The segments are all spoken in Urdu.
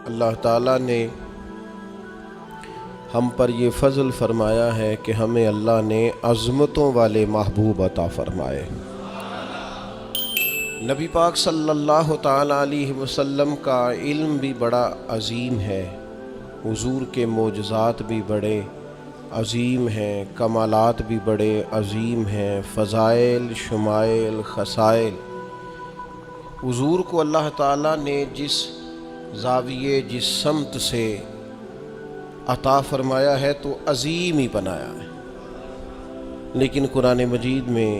اللہ تعالیٰ نے ہم پر یہ فضل فرمایا ہے کہ ہمیں اللہ نے عظمتوں والے محبوب عطا فرمائے۔ نبی پاک صلی اللہ تعالیٰ علیہ وسلم کا علم بھی بڑا عظیم ہے، حضور کے معجزات بھی بڑے عظیم ہیں، کمالات بھی بڑے عظیم ہیں، فضائل، شمائل، خصائل۔ حضور کو اللہ تعالیٰ نے جس زاویے، جس سمت سے عطا فرمایا ہے تو عظیم ہی بنایا ہے، لیکن قرآن مجید میں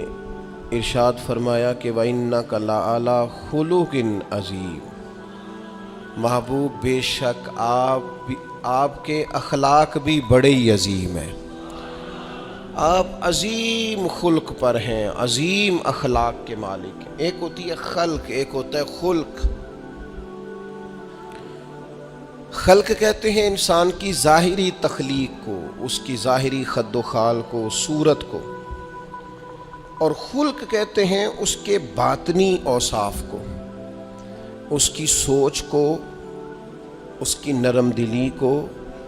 ارشاد فرمایا کہ وَإِنَّكَ لَعَلَىٰ خُلُقٍ عَظِيمٍ، محبوب بے شک آپ کے اخلاق بھی بڑے ہی عظیم ہیں، آپ عظیم خلق پر ہیں، عظیم اخلاق کے مالک ہیں۔ ایک ہوتی ہے خلق، ایک ہوتا ہے خلق۔ خلق کہتے ہیں انسان کی ظاہری تخلیق کو، اس کی ظاہری خد و خال کو، صورت کو، اور خلق کہتے ہیں اس کے باطنی اوصاف کو، اس کی سوچ کو، اس کی نرم دلی کو،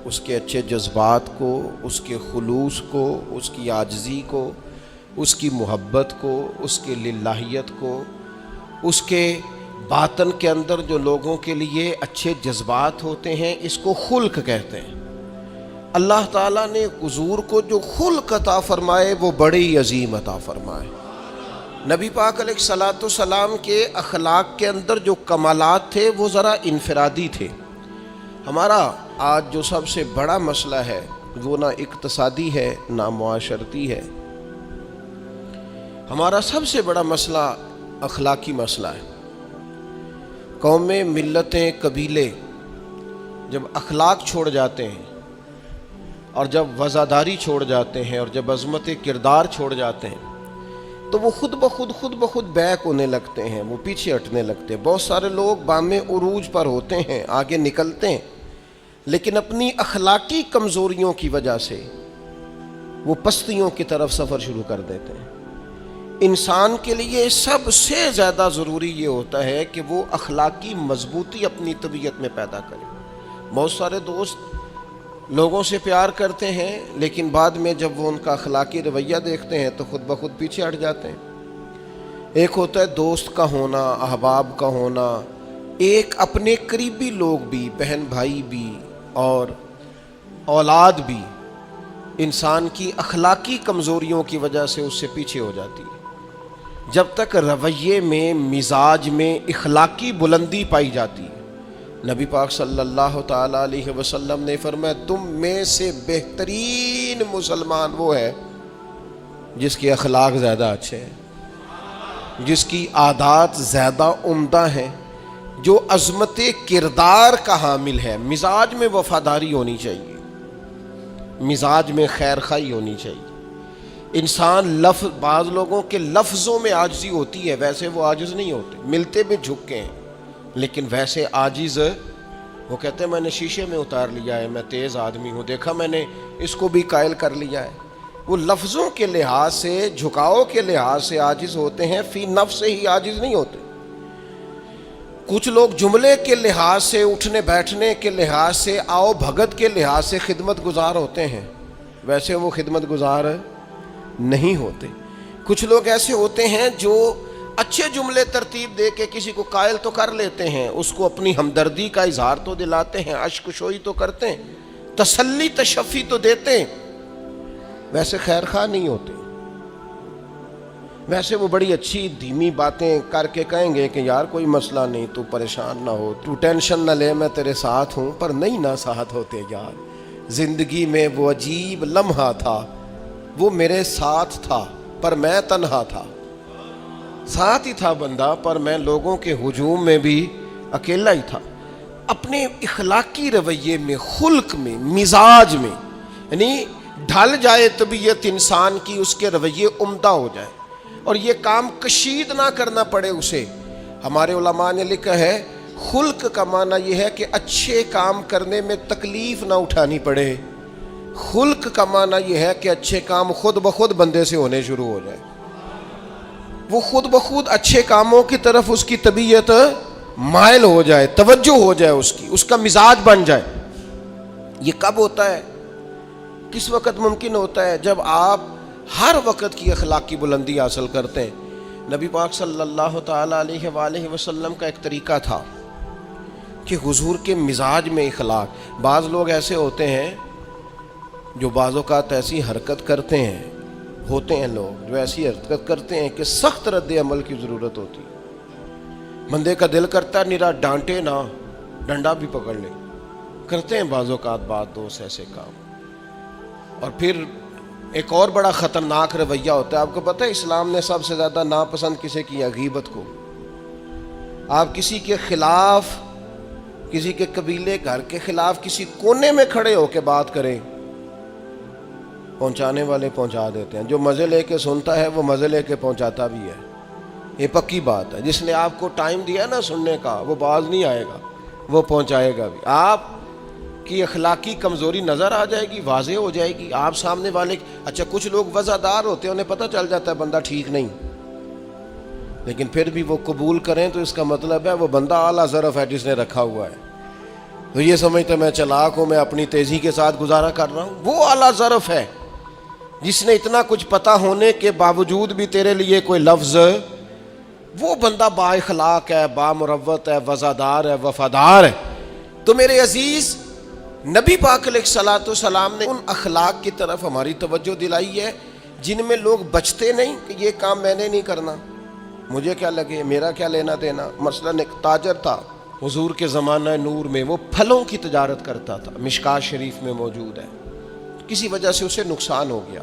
اس کے اچھے جذبات کو، اس کے خلوص کو، اس کی عاجزی کو، اس کی محبت کو، اس کے للہیت کو، اس کے باطن کے اندر جو لوگوں کے لیے اچھے جذبات ہوتے ہیں، اس کو خلق کہتے ہیں۔ اللہ تعالیٰ نے حضور کو جو خلق عطا فرمائے وہ بڑے ہی عظیم عطا فرمائے۔ نبی پاک علیہ الصلاۃ والسلام کے اخلاق کے اندر جو کمالات تھے وہ ذرا انفرادی تھے۔ ہمارا آج جو سب سے بڑا مسئلہ ہے وہ نہ اقتصادی ہے نہ معاشرتی ہے، ہمارا سب سے بڑا مسئلہ اخلاقی مسئلہ ہے۔ قومیں، ملتیں، قبیلے جب اخلاق چھوڑ جاتے ہیں، اور جب وفاداری چھوڑ جاتے ہیں، اور جب عظمت کردار چھوڑ جاتے ہیں، تو وہ خود بخود بیک ہونے لگتے ہیں، وہ پیچھے ہٹنے لگتے ہیں۔ بہت سارے لوگ بام عروج پر ہوتے ہیں، آگے نکلتے ہیں، لیکن اپنی اخلاقی کمزوریوں کی وجہ سے وہ پستیوں کی طرف سفر شروع کر دیتے ہیں۔ انسان کے لیے سب سے زیادہ ضروری یہ ہوتا ہے کہ وہ اخلاقی مضبوطی اپنی طبیعت میں پیدا کرے۔ بہت سارے دوست لوگوں سے پیار کرتے ہیں، لیکن بعد میں جب وہ ان کا اخلاقی رویہ دیکھتے ہیں تو خود بخود پیچھے ہٹ جاتے ہیں۔ ایک ہوتا ہے دوست کا ہونا، احباب کا ہونا، ایک اپنے قریبی لوگ بھی، بہن بھائی بھی اور اولاد بھی انسان کی اخلاقی کمزوریوں کی وجہ سے اس سے پیچھے ہو جاتی ہے۔ جب تک رویے میں، مزاج میں اخلاقی بلندی پائی جاتی ہے، نبی پاک صلی اللہ تعالیٰ علیہ وسلم نے فرمایا تم میں سے بہترین مسلمان وہ ہے جس کے اخلاق زیادہ اچھے ہیں، جس کی عادات زیادہ عمدہ ہیں، جو عظمت کردار کا حامل ہے۔ مزاج میں وفاداری ہونی چاہیے، مزاج میں خیر خواہی ہونی چاہیے۔ انسان بعض لوگوں کے لفظوں میں عاجزی ہوتی ہے، ویسے وہ عاجز نہیں ہوتے، ملتے بھی جھک کے ہیں، لیکن ویسے عاجز وہ کہتے ہیں میں نے شیشے میں اتار لیا ہے، میں تیز آدمی ہوں، دیکھا میں نے اس کو بھی قائل کر لیا ہے۔ وہ لفظوں کے لحاظ سے، جھکاؤ کے لحاظ سے عاجز ہوتے ہیں، فی نفس سے ہی عاجز نہیں ہوتے۔ کچھ لوگ جملے کے لحاظ سے، اٹھنے بیٹھنے کے لحاظ سے، آؤ بھگت کے لحاظ سے خدمت گزار ہوتے ہیں، ویسے وہ خدمت گزار نہیں ہوتے۔ کچھ لوگ ایسے ہوتے ہیں جو اچھے جملے ترتیب دے کے کسی کو قائل تو کر لیتے ہیں، اس کو اپنی ہمدردی کا اظہار تو دلاتے ہیں، اشک شوئی تو کرتے ہیں، تسلی تشفی تو دیتے ہیں، ویسے خیر خواہ نہیں ہوتے۔ ویسے وہ بڑی اچھی دھیمی باتیں کر کے کہیں گے کہ یار کوئی مسئلہ نہیں، تو پریشان نہ ہو، تو ٹینشن نہ لے، میں تیرے ساتھ ہوں، پر نہیں نہ ساتھ ہوتے یار۔ زندگی میں وہ عجیب لمحہ تھا، وہ میرے ساتھ تھا پر میں تنہا تھا، ساتھ ہی تھا بندہ پر میں لوگوں کے ہجوم میں بھی اکیلا ہی تھا۔ اپنے اخلاقی رویے میں، خلق میں، مزاج میں، یعنی ڈھل جائے طبیعت انسان کی، اس کے رویے عمدہ ہو جائے، اور یہ کام کشید نہ کرنا پڑے اسے۔ ہمارے علماء نے لکھا ہے خلق کا معنی یہ ہے کہ اچھے کام کرنے میں تکلیف نہ اٹھانی پڑے، خلق کا معنی یہ ہے کہ اچھے کام خود بخود بندے سے ہونے شروع ہو جائے، وہ خود بخود اچھے کاموں کی طرف اس کی طبیعت مائل ہو جائے، توجہ ہو جائے اس کا مزاج بن جائے. یہ کب ہوتا ہے؟ کس وقت ممکن ہوتا ہے؟ جب آپ ہر وقت کی اخلاقی بلندی حاصل کرتے ہیں. نبی پاک صلی اللہ تعالی علیہ وآلہ وسلم کا ایک طریقہ تھا کہ حضور کے مزاج میں اخلاق. بعض لوگ ایسے ہوتے ہیں جو بعض اوقات ایسی حرکت کرتے ہیں، ہوتے ہیں لوگ جو ایسی حرکت کرتے ہیں کہ سخت رد عمل کی ضرورت ہوتی. بندے کا دل کرتا ہے نرا ڈانٹے نہ، ڈنڈا بھی پکڑ لے. کرتے ہیں بعض اوقات بعض دوست ایسے کام. اور پھر ایک اور بڑا خطرناک رویہ ہوتا ہے. آپ کو پتہ ہے اسلام نے سب سے زیادہ ناپسند کسے کیا؟ غیبت کو. آپ کسی کے خلاف، کسی کے قبیلے گھر کے خلاف کسی کونے میں کھڑے ہو کے بات کریں، پہنچانے والے پہنچا دیتے ہیں. جو مزے لے کے سنتا ہے وہ مزے لے کے پہنچاتا بھی ہے. یہ پکی بات ہے. جس نے آپ کو ٹائم دیا نا سننے کا، وہ باز نہیں آئے گا، وہ پہنچائے گا بھی. آپ کی اخلاقی کمزوری نظر آ جائے گی، واضح ہو جائے گی. آپ سامنے والے، اچھا کچھ لوگ وزادار ہوتے ہیں، انہیں پتہ چل جاتا ہے بندہ ٹھیک نہیں، لیکن پھر بھی وہ قبول کریں تو اس کا مطلب ہے وہ بندہ اعلیٰ ظرف ہے جس نے رکھا ہوا ہے. تو یہ سمجھتے میں چلاک ہوں، میں اپنی تیزی کے ساتھ گزارا کر رہا ہوں. وہ اعلیٰ ظرف ہے جس نے اتنا کچھ پتہ ہونے کے باوجود بھی تیرے لیے کوئی لفظ، وہ بندہ با اخلاق ہے، با مروت ہے، وزادار ہے، وفادار ہے. تو میرے عزیز، نبی پاک علیہ الصلوۃ والسلام نے ان اخلاق کی طرف ہماری توجہ دلائی ہے جن میں لوگ بچتے نہیں کہ یہ کام میں نے نہیں کرنا، مجھے کیا لگے، میرا کیا لینا دینا. مثلاً ایک تاجر تھا حضور کے زمانہ نور میں، وہ پھلوں کی تجارت کرتا تھا، مشکات شریف میں موجود ہے. کسی وجہ سے اسے نقصان ہو گیا.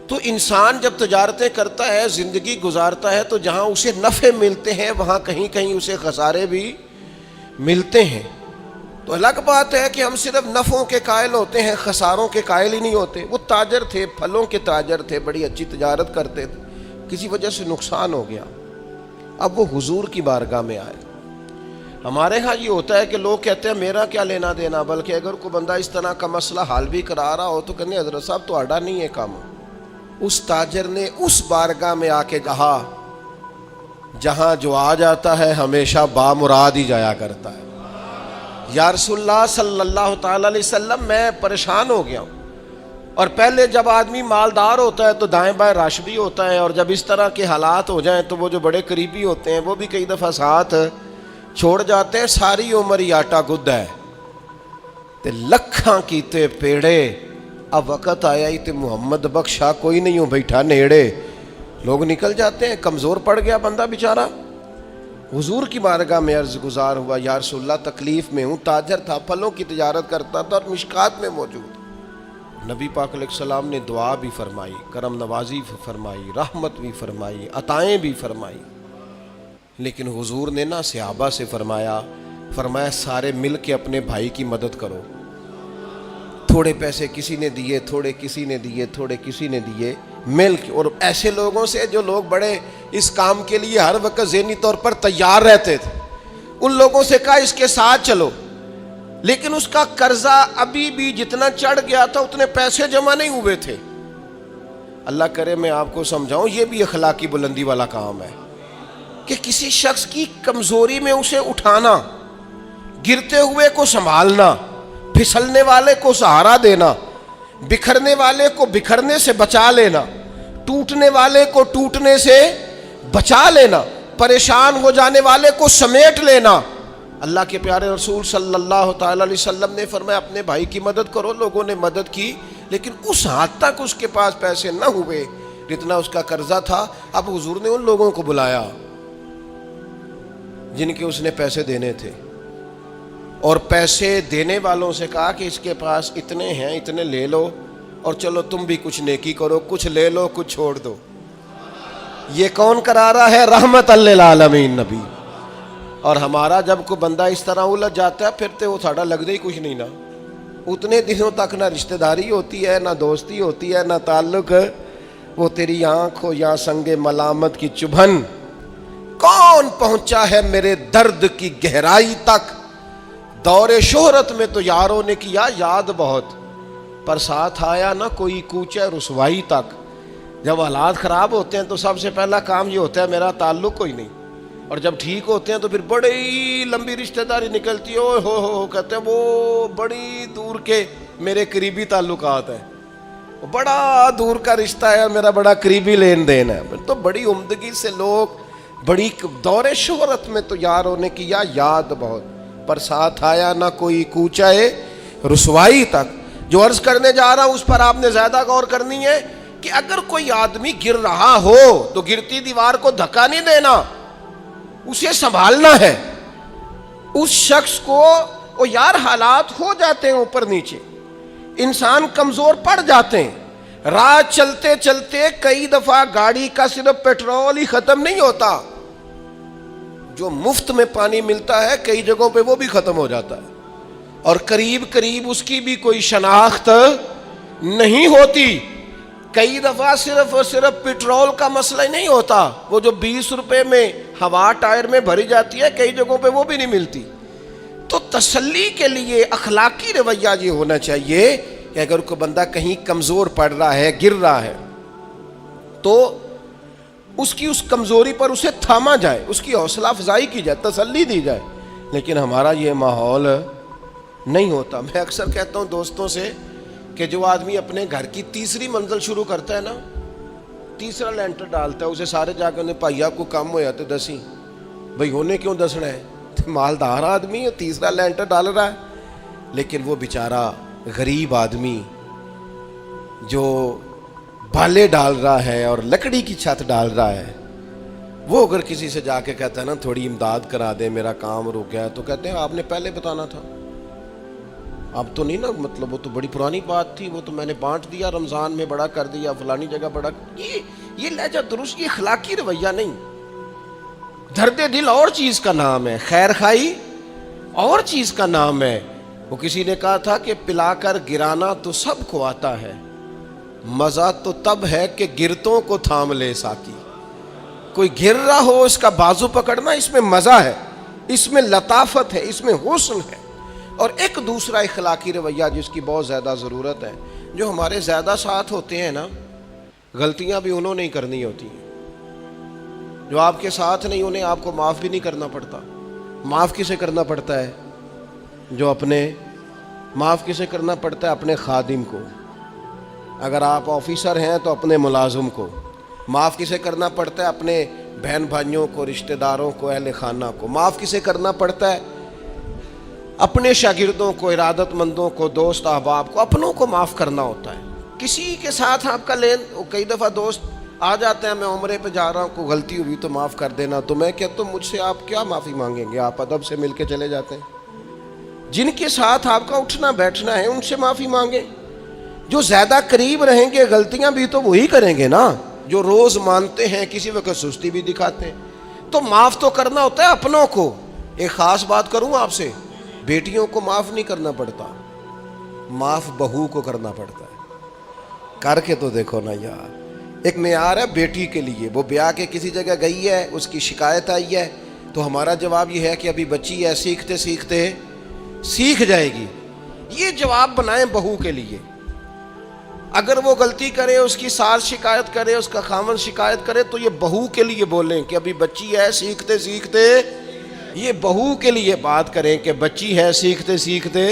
تو انسان جب تجارتیں کرتا ہے، زندگی گزارتا ہے، تو جہاں اسے نفع ملتے ہیں وہاں کہیں کہیں اسے خسارے بھی ملتے ہیں. تو الگ بات ہے کہ ہم صرف نفعوں کے قائل ہوتے ہیں، خساروں کے قائل ہی نہیں ہوتے. وہ تاجر تھے، پھلوں کے تاجر تھے، بڑی اچھی تجارت کرتے تھے، کسی وجہ سے نقصان ہو گیا. اب وہ حضور کی بارگاہ میں آئے. ہمارے ہاں یہ ہوتا ہے کہ لوگ کہتے ہیں میرا کیا لینا دینا، بلکہ اگر کوئی بندہ اس طرح کا مسئلہ حل بھی کرا رہا ہو تو کہنے حضرت صاحب تو آڈا نہیں ہے کام. اس تاجر نے اس بارگاہ میں آ کے کہا جہاں جو آ جاتا ہے ہمیشہ بامراد ہی جایا کرتا ہے. یا رسول اللہ صلی اللہ تعالی علیہ وسلم، میں پریشان ہو گیا ہوں. اور پہلے جب آدمی مالدار ہوتا ہے تو دائیں بائیں رش بھی ہوتا ہے، اور جب اس طرح کے حالات ہو جائیں تو وہ جو بڑے قریبی ہوتے ہیں وہ بھی کئی دفعہ ساتھ چھوڑ جاتے ہیں. ساری عمر ہی آٹا گد ہے تے لکھاں کیتے پیڑے، اب وقت آیا ہی تے محمد بخشا کوئی نہیں ہوں بیٹھا نیڑے. لوگ نکل جاتے ہیں، کمزور پڑ گیا بندہ بیچارہ. حضور کی بارگاہ میں عرض گزار ہوا یا رسول اللہ تکلیف میں ہوں. تاجر تھا، پھلوں کی تجارت کرتا تھا اور مشکات میں موجود. نبی پاک علیہ السلام نے دعا بھی فرمائی، کرم نوازی بھی فرمائی، رحمت بھی فرمائی، عطائیں بھی فرمائی. لیکن حضور نے نا صحابہ سے فرمایا سارے مل کے اپنے بھائی کی مدد کرو. تھوڑے پیسے کسی نے دیے، تھوڑے کسی نے دیے، تھوڑے کسی نے دیے، مل کے. اور ایسے لوگوں سے جو لوگ بڑے اس کام کے لیے ہر وقت ذہنی طور پر تیار رہتے تھے، ان لوگوں سے کہا اس کے ساتھ چلو. لیکن اس کا قرضہ ابھی بھی جتنا چڑھ گیا تھا اتنے پیسے جمع نہیں ہوئے تھے. اللہ کرے میں آپ کو سمجھاؤں، یہ بھی اخلاقی بلندی والا کام ہے کہ کسی شخص کی کمزوری میں اسے اٹھانا، گرتے ہوئے کو سنبھالنا، پھسلنے والے کو سہارا دینا، بکھرنے والے کو بکھرنے سے بچا لینا، ٹوٹنے والے کو ٹوٹنے سے بچا لینا، پریشان ہو جانے والے کو سمیٹ لینا. اللہ کے پیارے رسول صلی اللہ تعالی علیہ وسلم نے فرمایا اپنے بھائی کی مدد کرو. لوگوں نے مدد کی، لیکن اس حد تک اس کے پاس پیسے نہ ہوئے جتنا اس کا قرضہ تھا. اب حضور نے ان لوگوں کو بلایا جن کے اس نے پیسے دینے تھے، اور پیسے دینے والوں سے کہا کہ اس کے پاس اتنے ہیں، اتنے لے لو، اور چلو تم بھی کچھ نیکی کرو، کچھ لے لو کچھ چھوڑ دو. یہ کون کرا رہا ہے؟ رحمت للعالمین نبی. اور ہمارا جب کوئی بندہ اس طرح الجھ جاتا ہے پھر تو وہ ساڑا لگتا ہی کچھ نہیں نا. اتنے دنوں تک نہ رشتہ داری ہوتی ہے، نہ دوستی ہوتی ہے، نہ تعلق. وہ تیری آنکھ ہو یا سنگ ملامت کی چبھن، کون پہنچا ہے میرے درد کی گہرائی تک. دور شہرت میں تو یاروں نے کیا یاد بہت، پر ساتھ آیا نہ کوئی کوچہ رسوائی تک. جب حالات خراب ہوتے ہیں تو سب سے پہلا کام یہ ہوتا ہے میرا تعلق کوئی نہیں. اور جب ٹھیک ہوتے ہیں تو پھر بڑی لمبی رشتہ داری نکلتی ہے، اوہ ہو کہتے ہیں وہ بڑی دور کے میرے قریبی تعلقات ہیں، بڑا دور کا رشتہ ہے اور میرا بڑا قریبی لین دین ہے. تو بڑی عمدگی سے لوگ بڑی دور شہرت میں تو یار ہونے کی یا یاد بہت، پر ساتھ آیا نہ کوئی کوچائے رسوائی تک. جو عرض کرنے جا رہا ہوں اس پر آپ نے زیادہ غور کرنی ہے کہ اگر کوئی آدمی گر رہا ہو تو گرتی دیوار کو دھکا نہیں دینا، اسے سنبھالنا ہے. اس شخص کو وہ یار حالات ہو جاتے ہیں اوپر نیچے، انسان کمزور پڑ جاتے ہیں. راہ چلتے چلتے کئی دفعہ گاڑی کا صرف پیٹرول ہی ختم نہیں ہوتا، جو مفت میں پانی ملتا ہے کئی جگہوں پہ وہ بھی ختم ہو جاتا ہے، اور قریب قریب اس کی بھی کوئی شناخت نہیں ہوتی. کئی دفعہ صرف اور صرف پیٹرول کا مسئلہ ہی نہیں ہوتا، وہ جو 20 روپے میں ہوا ٹائر میں بھری جاتی ہے کئی جگہوں پہ وہ بھی نہیں ملتی. تو تسلی کے لیے اخلاقی رویہ یہ ہونا چاہیے کہ اگر کوئی بندہ کہیں کمزور پڑ رہا ہے، گر رہا ہے، تو اس کی اس کمزوری پر اسے تھاما جائے، اس کی حوصلہ افزائی کی جائے، تسلی دی جائے. لیکن ہمارا یہ ماحول نہیں ہوتا. میں اکثر کہتا ہوں دوستوں سے کہ جو آدمی اپنے گھر کی تیسری منزل شروع کرتا ہے نا، تیسرا لینٹر ڈالتا ہے، اسے سارے جا کے انہیں پائیا کو کم ہو جاتے دسی بھئی ہونے کیوں دسنا ہے، مالدار آدمی ہے تیسرا لینٹر ڈال رہا ہے. لیکن وہ بیچارہ غریب آدمی جو بالے ڈال رہا ہے اور لکڑی کی چھت ڈال رہا ہے، وہ اگر کسی سے جا کے کہتا ہے نا تھوڑی امداد کرا دے میرا کام رک گیا، تو کہتے ہیں آپ نے پہلے بتانا تھا. اب تو نہیں نا، مطلب وہ تو بڑی پرانی بات تھی، وہ تو میں نے بانٹ دیا، رمضان میں بڑا کر دیا، فلانی جگہ بڑا. یہ لہجہ درست، یہ اخلاقی رویہ نہیں. درد دل اور چیز کا نام ہے، خیر خائی اور چیز کا نام ہے. وہ کسی نے کہا تھا کہ پلا کر گرانا تو سب کو آتا ہے، مزہ تو تب ہے کہ گرتوں کو تھام لے ساکی. کوئی گر رہا ہو اس کا بازو پکڑنا، اس میں مزہ ہے، اس میں لطافت ہے، اس میں حسن ہے. اور ایک دوسرا اخلاقی رویہ جس کی بہت زیادہ ضرورت ہے، جو ہمارے زیادہ ساتھ ہوتے ہیں نا، غلطیاں بھی انہوں نے ہی کرنی ہوتی ہیں. جو آپ کے ساتھ نہیں انہیں آپ کو معاف بھی نہیں کرنا پڑتا. معاف کسے کرنا پڑتا ہے؟ جو اپنے معاف کسے کرنا پڑتا ہے؟ اپنے خادم کو. اگر آپ آفیسر ہیں تو اپنے ملازم کو. معاف کسے کرنا پڑتا ہے؟ اپنے بہن بھائیوں کو، رشتہ داروں کو، اہل خانہ کو. معاف کسے کرنا پڑتا ہے؟ اپنے شاگردوں کو، ارادت مندوں کو، دوست احباب کو. اپنوں کو معاف کرنا ہوتا ہے. کسی کے ساتھ آپ کا کئی دفعہ دوست آ جاتے ہیں، میں عمرے پہ جا رہا ہوں، کوئی غلطی ہوئی تو معاف کر دینا. تو میں کہتا ہوں مجھ سے آپ کیا معافی مانگیں گے، آپ ادب سے مل کے چلے جاتے ہیں. جن کے ساتھ آپ کا اٹھنا بیٹھنا ہے ان سے معافی مانگیں. جو زیادہ قریب رہیں گے غلطیاں بھی تو وہی کریں گے نا، جو روز مانتے ہیں، کسی وقت سستی بھی دکھاتے ہیں. تو معاف تو کرنا ہوتا ہے اپنوں کو. ایک خاص بات کروں آپ سے، بیٹیوں کو معاف نہیں کرنا پڑتا، معاف بہو کو کرنا پڑتا ہے. کر کے تو دیکھو نا یار. ایک معیار ہے بیٹی کے لیے، وہ بیاہ کے کسی جگہ گئی ہے، اس کی شکایت آئی ہے، تو ہمارا جواب یہ ہے کہ ابھی بچی ہے، سیکھتے سیکھتے سیکھ جائے گی. یہ جواب بنائیں بہو کے لیے. اگر وہ غلطی کرے، اس کی ساس شکایت کرے، اس کا خاوند شکایت کرے، تو یہ بہو کے لیے بولیں کہ ابھی بچی ہے، سیکھتے سیکھتے. یہ بہو کے لیے بات کریں کہ بچی ہے، سیکھتے سیکھتے.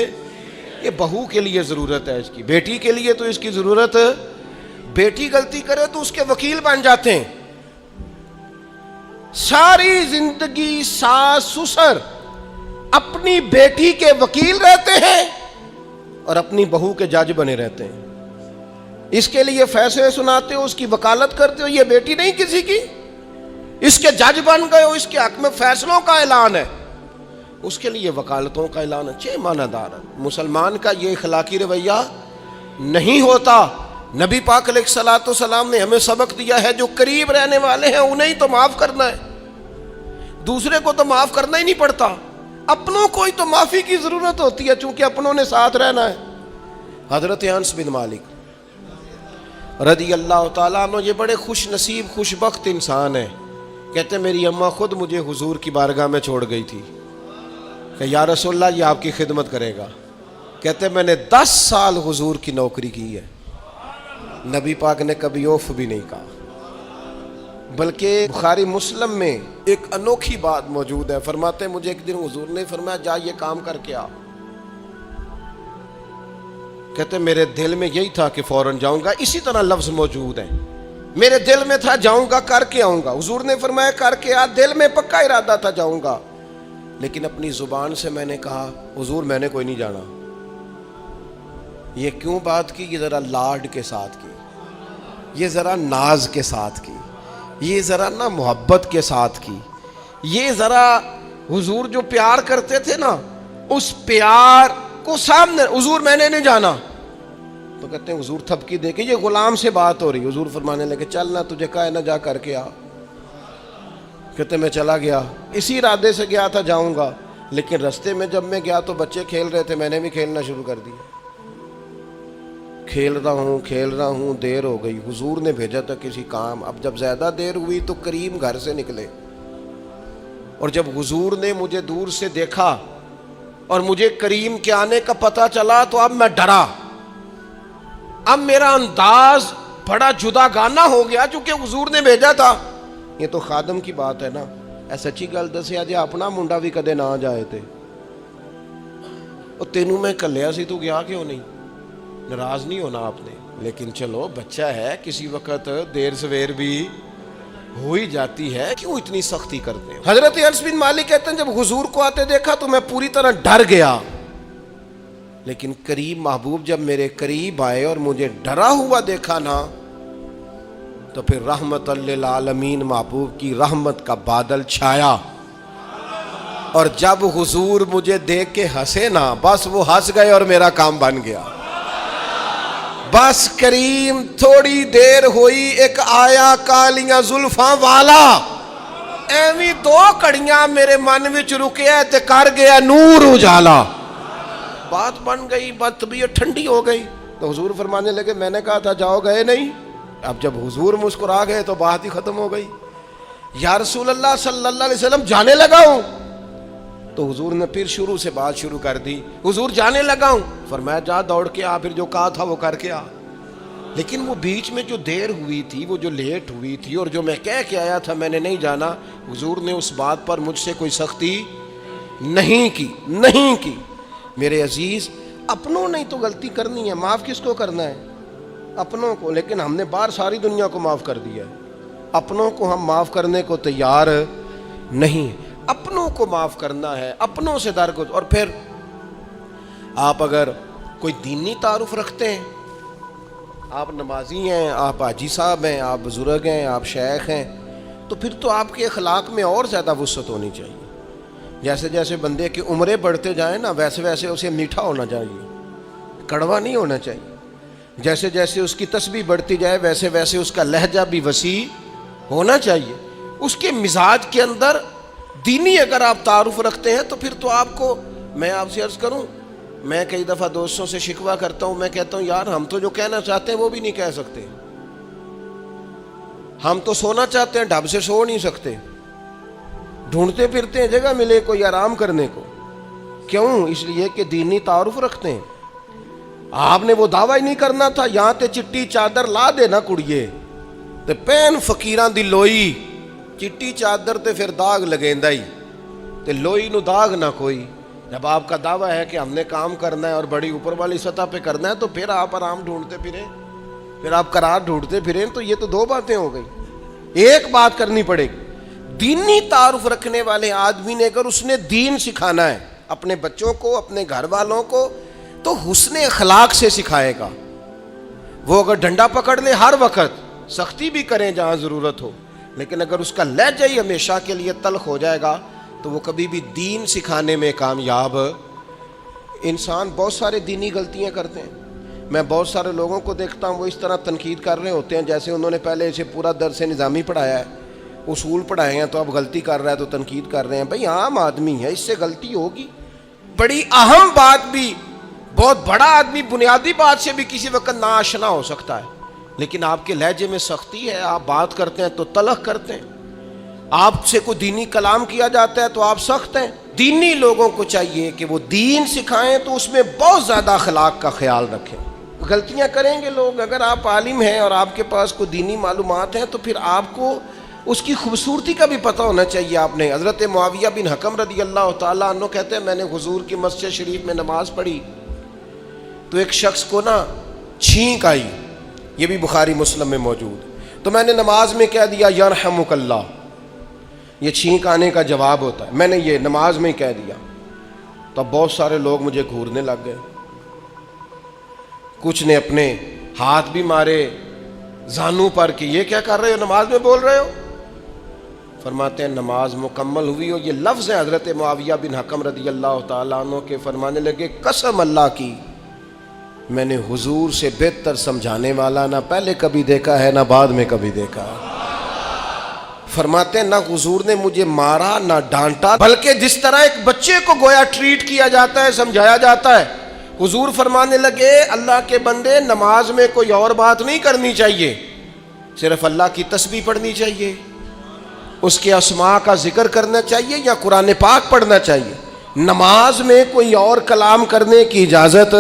یہ بہو کے لیے ضرورت ہے اس کی. بیٹی کے لیے تو اس کی ضرورت، بیٹی غلطی کرے تو اس کے وکیل بن جاتے ہیں. ساری زندگی ساس سسر اپنی بیٹی کے وکیل رہتے ہیں اور اپنی بہو کے جج بنے رہتے ہیں. اس کے لیے فیصلے سناتے ہو، اس کی وکالت کرتے ہو. یہ بیٹی نہیں کسی کی، اس کے جج بن گئے ہو، اس کے حق میں فیصلوں کا اعلان ہے، اس کے لیے وکالتوں کا اعلان ہے. چھ معنی دار ہے. مسلمان کا یہ اخلاقی رویہ نہیں ہوتا. نبی پاک علیہ الصلوۃ والسلام نے ہمیں سبق دیا ہے، جو قریب رہنے والے ہیں انہیں تو معاف کرنا ہے، دوسرے کو تو معاف کرنا ہی نہیں پڑتا. اپنوں کو ہی تو معافی کی ضرورت ہوتی ہے، چونکہ اپنوں نے ساتھ رہنا ہے. حضرت انس بن مالک رضی اللہ تعالیٰ عنہ یہ بڑے خوش نصیب خوش بخت انسان ہیں. کہتے میری اماں خود مجھے حضور کی بارگاہ میں چھوڑ گئی تھی کہ یا رسول اللہ یہ آپ کی خدمت کرے گا. کہتے میں نے 10 سال حضور کی نوکری کی ہے، نبی پاک نے کبھی اوف بھی نہیں کہا. بلکہ بخاری مسلم میں ایک انوکھی بات موجود ہے. فرماتے ہیں مجھے ایک دن حضور نے فرمایا جا یہ کام کر کے آ. کہتے میرے دل میں یہی تھا کہ فوراً جاؤں گا. اسی طرح لفظ موجود ہے, میرے دل میں تھا جاؤں گا کر کے آؤں گا. حضور نے فرمایا کر کے آ. دل میں پکا ارادہ تھا جاؤں گا, لیکن اپنی زبان سے میں نے کہا حضور میں نے کوئی نہیں جانا. یہ کیوں بات کی؟ یہ ذرا لاڈ کے ساتھ کی, یہ ذرا ناز کے ساتھ کی, یہ ذرا نا محبت کے ساتھ کی, یہ ذرا حضور جو پیار کرتے تھے نا اس پیار کو سامنے. حضور میں نے نہیں جانا. تو کہتے ہیں حضور تھپکی دے کے, یہ غلام سے بات ہو رہی. حضور فرمانے لگے چل نہ تجھے کہا ہے نہ جا کر کے آ. کہتے میں چلا گیا, اسی ارادے سے گیا تھا جاؤں گا, لیکن رستے میں جب میں گیا تو بچے کھیل رہے تھے, میں نے بھی کھیلنا شروع کر دیا. کھیل رہا ہوں دیر ہو گئی. حضور نے بھیجا تھا کسی کام. اب جب زیادہ دیر ہوئی تو کریم گھر سے نکلے, اور جب حضور نے مجھے دور سے دیکھا اور مجھے کریم کے آنے کا پتہ چلا تو اب میں ڈرا. اب میرا انداز بڑا جدا گانا ہو گیا چونکہ حضور نے بھیجا تھا. یہ تو خادم کی بات ہے نا. اے سچی گل دسیا جی اپنا منڈا بھی کدے نہ جائے تے اور تینوں میں کلیا سی, تو گیا کیوں نہیں؟ ناراض نہیں ہونا آپ نے, لیکن چلو بچہ ہے, کسی وقت دیر سویر بھی ہو ہی جاتی ہے, کیوں اتنی سختی کرتے ہیں؟ حضرت انس بن مالک کہتے ہیں جب حضور کو آتے دیکھا تو میں پوری طرح ڈر گیا, لیکن کریم محبوب جب میرے قریب آئے اور مجھے ڈرا ہوا دیکھا نا تو پھر رحمت للعالمین محبوب کی رحمت کا بادل چھایا. اور جب حضور مجھے دیکھ کے ہنسے نا بس وہ ہنس گئے اور میرا کام بن گیا. بس کریم تھوڑی دیر ہوئی ایک آیا کالیاں زلفاں والا, ایویں دو کڑیاں میرے من وچ رکیا تے کر گیا نور اجالا. بات بن گئی, بات طبیعت ٹھنڈی ہو گئی. تو حضور فرمانے لگے میں نے کہا تھا جاؤ, گئے نہیں. اب جب حضور مسکرا گئے تو بات ہی ختم ہو گئی. یا رسول اللہ صلی اللہ علیہ وسلم جانے لگا ہوں. تو حضور نے پھر شروع سے بات شروع کر دی. حضور جانے لگا ہوں. فرمایا جا دوڑ کے آ, پھر جو کہا تھا وہ کر کے آ. لیکن وہ بیچ میں جو دیر ہوئی تھی, وہ جو لیٹ ہوئی تھی, اور جو میں کہہ کے آیا تھا میں نے نہیں جانا, حضور نے اس بات پر مجھ سے کوئی سختی نہیں کی. میرے عزیز اپنوں نے تو غلطی کرنی ہے, معاف کس کو کرنا ہے؟ اپنوں کو. لیکن ہم نے باہر ساری دنیا کو معاف کر دیا ہے, اپنوں کو ہم معاف کرنے کو تیار نہیں. اپنوں کو معاف کرنا ہے, اپنوں سے درگزر. اور پھر آپ اگر کوئی دینی تعارف رکھتے ہیں, آپ نمازی ہیں, آپ حاجی صاحب ہیں, آپ بزرگ ہیں, آپ شیخ ہیں, تو پھر تو آپ کے اخلاق میں اور زیادہ وسعت ہونی چاہیے. جیسے جیسے بندے کی عمریں بڑھتے جائیں نا ویسے ویسے اسے میٹھا ہونا چاہیے, کڑوا نہیں ہونا چاہیے. جیسے جیسے اس کی تسبیح بڑھتی جائے ویسے ویسے اس کا لہجہ بھی وسیع ہونا چاہیے. اس کے مزاج کے اندر دینی اگر آپ تعارف رکھتے ہیں تو پھر تو آپ کو, میں آپ سے عرض کروں, میں کئی دفعہ دوستوں سے شکوہ کرتا ہوں, میں کہتا ہوں یار ہم تو جو کہنا چاہتے ہیں وہ بھی نہیں کہہ سکتے. ہم تو سونا چاہتے ہیں, ڈھب سے سو نہیں سکتے, ڈھونڈتے پھرتے ہیں جگہ ملے کوئی آرام کرنے کو. کیوں؟ اس لیے کہ دینی تعارف رکھتے ہیں. آپ نے وہ دعویٰ ہی نہیں کرنا تھا, یہاں تے چٹی چادر لا دے نا کڑیے تے پین فقیراں دی لوئی, چٹی چادر تے پھر داغ لگیندا ہی تے لوئی نو داغ نہ کوئی. جب آپ کا دعویٰ ہے کہ ہم نے کام کرنا ہے اور بڑی اوپر والی سطح پہ کرنا ہے تو پھر آپ آرام ڈھونڈتے پھریں, پھر آپ قرار ڈھونڈتے پھریں, تو یہ تو دو باتیں ہو گئی. ایک بات کرنی پڑے گی, دینی تعارف رکھنے والے آدمی نے اگر اس نے دین سکھانا ہے اپنے بچوں کو, اپنے گھر والوں کو, تو حسن اخلاق سے سکھائے گا. وہ اگر ڈنڈا پکڑ لے ہر وقت, سختی بھی کریں جہاں ضرورت ہو, لیکن اگر اس کا لہجہ ہی ہمیشہ کے لیے تلخ ہو جائے گا تو وہ کبھی بھی دین سکھانے میں کامیاب. انسان بہت سارے دینی غلطیاں کرتے ہیں. میں بہت سارے لوگوں کو دیکھتا ہوں وہ اس طرح تنقید کر رہے ہوتے ہیں جیسے انہوں نے پہلے اسے پورا درس نظامی پڑھایا ہے, اصول پڑھائے ہیں, تو اب غلطی کر رہا ہے تو تنقید کر رہے ہیں. بھئی عام آدمی ہے, اس سے غلطی ہوگی. بڑی اہم بات بھی, بہت بڑا آدمی بنیادی بات سے بھی کسی وقت ناآشنا ہو سکتا ہے, لیکن آپ کے لہجے میں سختی ہے, آپ بات کرتے ہیں تو تلخ کرتے ہیں, آپ سے کوئی دینی کلام کیا جاتا ہے تو آپ سخت ہیں. دینی لوگوں کو چاہیے کہ وہ دین سکھائیں تو اس میں بہت زیادہ اخلاق کا خیال رکھیں. غلطیاں کریں گے لوگ. اگر آپ عالم ہیں اور آپ کے پاس کوئی دینی معلومات ہیں تو پھر آپ کو اس کی خوبصورتی کا بھی پتہ ہونا چاہیے آپ نے. حضرت معاویہ بن حکم رضی اللہ تعالیٰ عنہ کہتے ہیں میں نے حضور کی مسجد شریف میں نماز پڑھی تو ایک شخص کو نا چھینک آئی, یہ بھی بخاری مسلم میں موجود, تو میں نے نماز میں کہہ دیا یرحمک اللہ. یہ چھینک آنے کا جواب ہوتا ہے, میں نے یہ نماز میں کہہ دیا. تو بہت سارے لوگ مجھے گھورنے لگ گئے, کچھ نے اپنے ہاتھ بھی مارے زانوں پر کہ یہ کیا کر رہے ہو, نماز میں بول رہے ہو. فرماتے ہیں نماز مکمل ہوئی, اور یہ لفظ ہے حضرت معاویہ بن حکم رضی اللہ تعالیٰ عنہ کے, فرمانے لگے قسم اللہ کی میں نے حضور سے بہتر سمجھانے والا نہ پہلے کبھی دیکھا ہے نہ بعد میں کبھی دیکھا ہے. فرماتے ہیں نہ حضور نے مجھے مارا نہ ڈانٹا, بلکہ جس طرح ایک بچے کو گویا ٹریٹ کیا جاتا ہے, سمجھایا جاتا ہے. حضور فرمانے لگے اللہ کے بندے نماز میں کوئی اور بات نہیں کرنی چاہیے, صرف اللہ کی تسبیح پڑھنی چاہیے, اس کے اسماء کا ذکر کرنا چاہیے یا قرآن پاک پڑھنا چاہیے. نماز میں کوئی اور کلام کرنے کی اجازت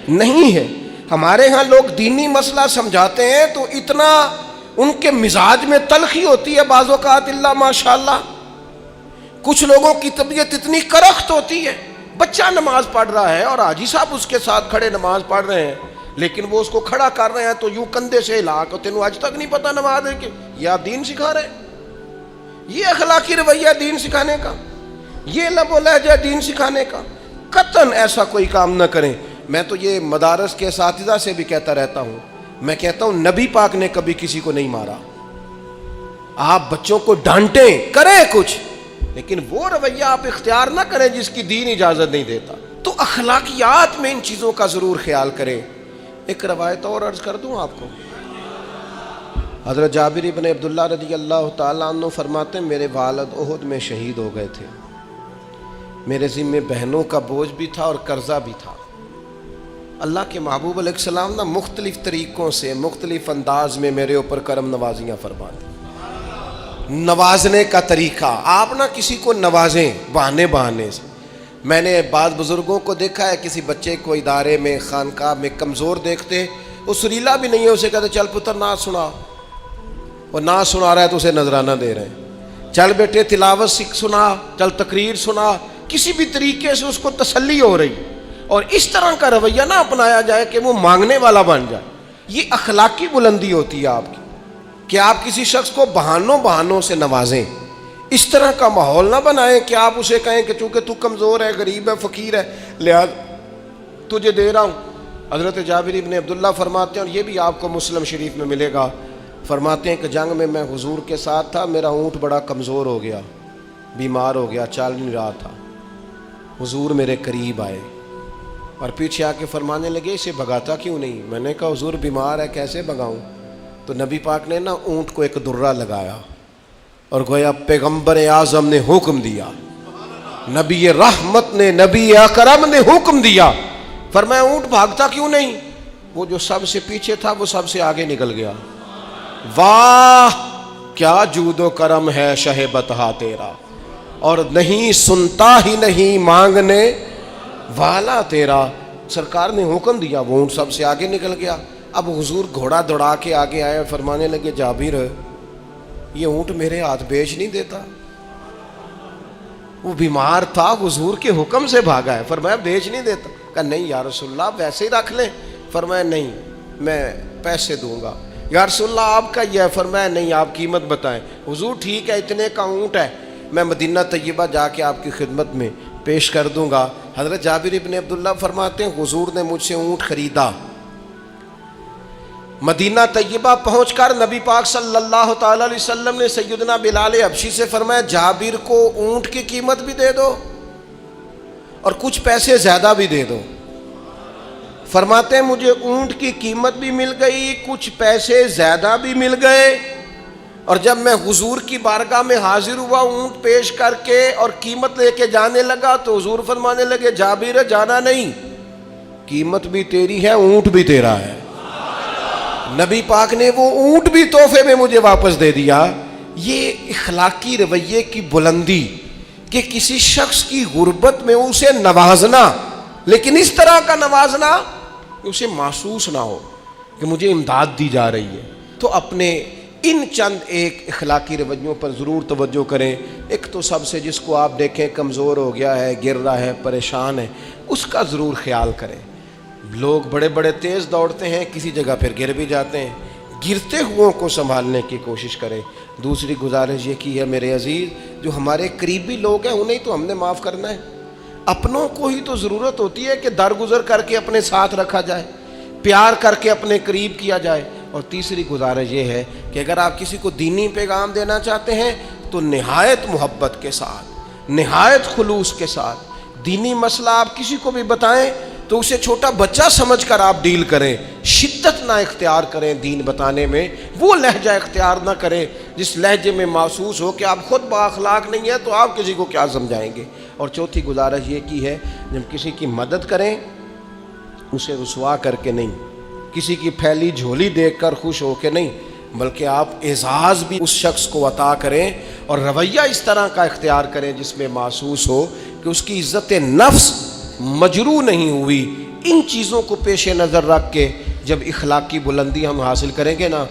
نہیں ہے. ہمارے ہاں لوگ دینی مسئلہ سمجھاتے ہیں تو اتنا ان کے مزاج میں تلخی ہوتی ہے بعض اوقات, اللہ ماشاءاللہ. کچھ لوگوں کی طبیعت اتنی کرخت ہوتی ہے, بچہ نماز پڑھ رہا ہے اور حاجی صاحب اس کے ساتھ کھڑے نماز پڑھ رہے ہیں, لیکن وہ اس کو کھڑا کر رہے ہیں تو یوں کندھے سے ہلا کے تینوں آج تک نہیں پتا نماز ہے کہ یہ آپ دین سکھا رہے ہیں. یہ اخلاقی رویہ دین سکھانے کا, یہ لب و لہجہ دین سکھانے کا. قطعاً ایسا کوئی کام نہ کریں. میں تو یہ مدارس کے اساتذہ سے بھی کہتا رہتا ہوں, میں کہتا ہوں نبی پاک نے کبھی کسی کو نہیں مارا. آپ بچوں کو ڈانٹیں, کریں کچھ, لیکن وہ رویہ آپ اختیار نہ کریں جس کی دین اجازت نہیں دیتا. تو اخلاقیات میں ان چیزوں کا ضرور خیال کریں. ایک روایت اور عرض کر دوں آپ کو. حضرت جابر ابن عبداللہ رضی اللہ تعالیٰ عنہ فرماتے ہیں میرے والد احد میں شہید ہو گئے تھے, میرے ذمے بہنوں کا بوجھ بھی تھا اور قرضہ بھی تھا. اللہ کے محبوب علیہ السلام نا مختلف طریقوں سے مختلف انداز میں میرے اوپر کرم نوازیاں فرماتے. نوازنے کا طریقہ, آپ نہ کسی کو نوازیں بہانے بہانے سے. میں نے بعض بزرگوں کو دیکھا ہے کسی بچے کو ادارے میں خانقاہ میں کمزور دیکھتے, وہ سریلا بھی نہیں ہے, اسے کہتے چل پتر نعت سنا, اور نعت سنا رہا ہے تو اسے نذرانہ دے رہے ہیں, چل بیٹے تلاوت سنا, چل تقریر سنا, کسی بھی طریقے سے اس کو تسلی ہو رہی. اور اس طرح کا رویہ نہ اپنایا جائے کہ وہ مانگنے والا بن جائے. یہ اخلاقی بلندی ہوتی ہے آپ کی کہ آپ کسی شخص کو بہانوں سے نوازیں. اس طرح کا ماحول نہ بنائیں کہ آپ اسے کہیں کہ چونکہ تو کمزور ہے, غریب ہے, فقیر ہے, لہذا تجھے دے رہا ہوں. حضرت جابر ابن عبداللہ فرماتے ہیں, اور یہ بھی آپ کو مسلم شریف میں ملے گا, فرماتے ہیں کہ جنگ میں حضور کے ساتھ تھا, میرا اونٹ بڑا کمزور ہو گیا, بیمار ہو گیا, چل نہیں رہا تھا. حضور میرے قریب آئے اور پیچھے آ کے فرمانے لگے اسے بھگاتا کیوں نہیں. میں نے کہا حضور بیمار ہے, کیسے بھگاؤں. تو نبی پاک نے نا اونٹ کو ایک درہ لگایا اور گویا پیغمبر اعظم نے حکم دیا, نبی رحمت نے, نبی اکرم نے حکم دیا, فرمایا اونٹ بھاگتا کیوں نہیں. وہ جو سب سے پیچھے تھا وہ سب سے آگے نکل گیا. واہ کیا جود و کرم ہے شہ بطحا تیرا, اور نہیں سنتا ہی نہیں مانگنے والا تیرا. سرکار نے حکم دیا, وہ اونٹ سب سے آگے نکل گیا. اب حضور گھوڑا دوڑا کے آگے آئے, فرمانے لگے جابر یہ اونٹ میرے ہاتھ بیچ نہیں دیتا. وہ بیمار تھا, حضور کے حکم سے بھاگا ہے, فرمایا بیچ نہیں دیتا. کہا نہیں یا رسول اللہ ویسے ہی رکھ لیں. فرمایا نہیں میں پیسے دوں گا. یا رسول اللہ آپ کا یہ ہے. فرمایا نہیں آپ قیمت بتائیں. حضور ٹھیک ہے اتنے کا اونٹ ہے, میں مدینہ طیبہ جا کے آپ کی خدمت میں پیش کر دوں گا. حضرت جابر ابن عبداللہ فرماتے ہیں حضور نے مجھ سے اونٹ خریدا. مدینہ طیبہ پہنچ کر نبی پاک صلی اللہ تعالی علیہ وسلم نے سیدنا بلال حبشی سے فرمایا جابر کو اونٹ کی قیمت بھی دے دو اور کچھ پیسے زیادہ بھی دے دو. فرماتے ہیں مجھے اونٹ کی قیمت بھی مل گئی, کچھ پیسے زیادہ بھی مل گئے, اور جب میں حضور کی بارگاہ میں حاضر ہوا اونٹ پیش کر کے اور قیمت لے کے جانے لگا تو حضور فرمانے لگے جابر جانا نہیں, قیمت بھی تیری ہے اونٹ بھی تیرا ہے. نبی پاک نے وہ اونٹ بھی تحفے میں مجھے واپس دے دیا. یہ اخلاقی رویے کی بلندی کہ کسی شخص کی غربت میں اسے نوازنا, لیکن اس طرح کا نوازنا کہ اسے محسوس نہ ہو کہ مجھے امداد دی جا رہی ہے. تو اپنے ان چند ایک اخلاقی رویوں پر ضرور توجہ کریں۔ ایک تو سب سے جس کو آپ دیکھیں کمزور ہو گیا ہے، گر رہا ہے، پریشان ہے، اس کا ضرور خیال کریں۔ لوگ بڑے بڑے تیز دوڑتے ہیں، کسی جگہ پھر گر بھی جاتے ہیں، گرتے ہوئوں کو سنبھالنے کی کوشش کریں۔ دوسری گزارش یہ کی ہے میرے عزیز، جو ہمارے قریبی لوگ ہیں انہیں تو ہم نے معاف کرنا ہے، اپنوں کو ہی تو ضرورت ہوتی ہے کہ درگزر کر کے اپنے ساتھ رکھا جائے، پیار کر کے اپنے قریب کیا جائے۔ اور تیسری گزارش یہ ہے کہ اگر آپ کسی کو دینی پیغام دینا چاہتے ہیں تو نہایت محبت کے ساتھ، نہایت خلوص کے ساتھ دینی مسئلہ آپ کسی کو بھی بتائیں تو اسے چھوٹا بچہ سمجھ کر آپ ڈیل کریں، شدت نہ اختیار کریں دین بتانے میں، وہ لہجہ اختیار نہ کریں جس لہجے میں محسوس ہو کہ آپ خود بااخلاق نہیں ہیں تو آپ کسی کو کیا سمجھائیں گے۔ اور چوتھی گزارش یہ کی ہے، جب کسی کی مدد کریں اسے رسوا کر کے نہیں، کسی کی پھیلی جھولی دیکھ کر خوش ہو کے نہیں، بلکہ آپ اعزاز بھی اس شخص کو عطا کریں اور رویہ اس طرح کا اختیار کریں جس میں محسوس ہو کہ اس کی عزت نفس مجروح نہیں ہوئی۔ ان چیزوں کو پیش نظر رکھ کے جب اخلاقی بلندی ہم حاصل کریں گے نا،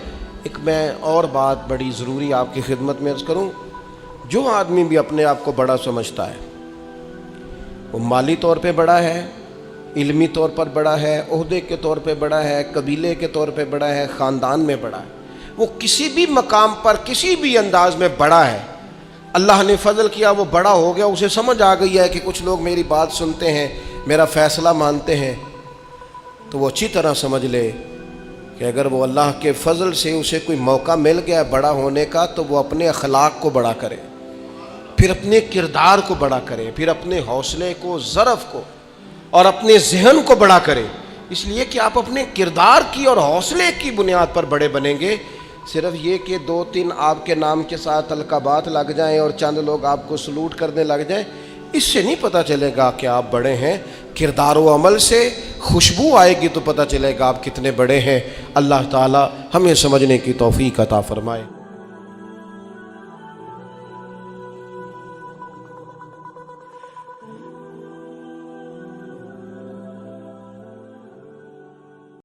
ایک میں اور بات بڑی ضروری آپ کی خدمت میں عرض کروں، جو آدمی بھی اپنے آپ کو بڑا سمجھتا ہے، وہ مالی طور پہ بڑا ہے، علمی طور پر بڑا ہے، عہدے کے طور پہ بڑا ہے، قبیلے کے طور پہ بڑا ہے، خاندان میں بڑا ہے، وہ کسی بھی مقام پر کسی بھی انداز میں بڑا ہے، اللہ نے فضل کیا وہ بڑا ہو گیا، اسے سمجھ آ گئی ہے کہ کچھ لوگ میری بات سنتے ہیں، میرا فیصلہ مانتے ہیں، تو وہ اچھی طرح سمجھ لے کہ اگر وہ اللہ کے فضل سے اسے کوئی موقع مل گیا بڑا ہونے کا تو وہ اپنے اخلاق کو بڑا کرے، پھر اپنے کردار کو بڑا کرے، پھر اپنے حوصلے کو، ظرف کو اور اپنے ذہن کو بڑا کرے، اس لیے کہ آپ اپنے کردار کی اور حوصلے کی بنیاد پر بڑے بنیں گے۔ صرف یہ کہ 2-3 آپ کے نام کے ساتھ القابات لگ جائیں اور چند لوگ آپ کو سلوٹ کرنے لگ جائیں، اس سے نہیں پتہ چلے گا کہ آپ بڑے ہیں۔ کردار و عمل سے خوشبو آئے گی تو پتہ چلے گا آپ کتنے بڑے ہیں۔ اللہ تعالی ہمیں سمجھنے کی توفیق عطا فرمائے۔